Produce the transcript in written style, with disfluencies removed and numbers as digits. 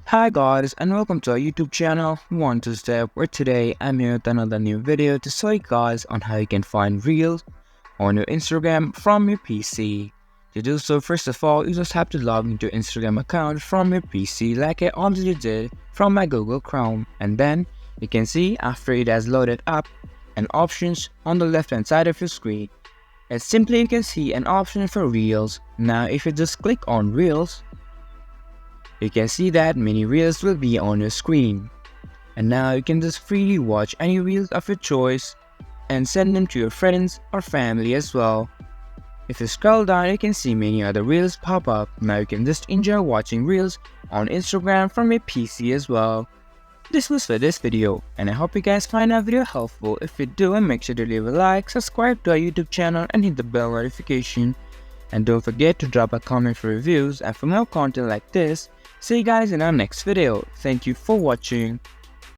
Hi guys, and welcome to our YouTube channel One Two Step, where today I'm here with another new video to show you guys on how you can find Reels on your Instagram from your PC. To do so, first of all, you just have to log into your Instagram account from your PC like I already did from my Google Chrome, and then you can see after it has loaded up an options on the left hand side of your screen, and simply you can see an option for Reels. Now if you just click on Reels, you can see that many reels will be on your screen, and now you can just freely watch any reels of your choice and send them to your friends or family as well. If you scroll down, you can see many other reels pop up. Now you can just enjoy watching reels on Instagram from your PC as well. This was for this video, and I hope you guys find our video helpful. If you do, make sure to leave a like, subscribe to our YouTube channel and hit the bell notification. And don't forget to drop a comment for reviews and for more content like this. See you guys in our next video. Thank you for watching.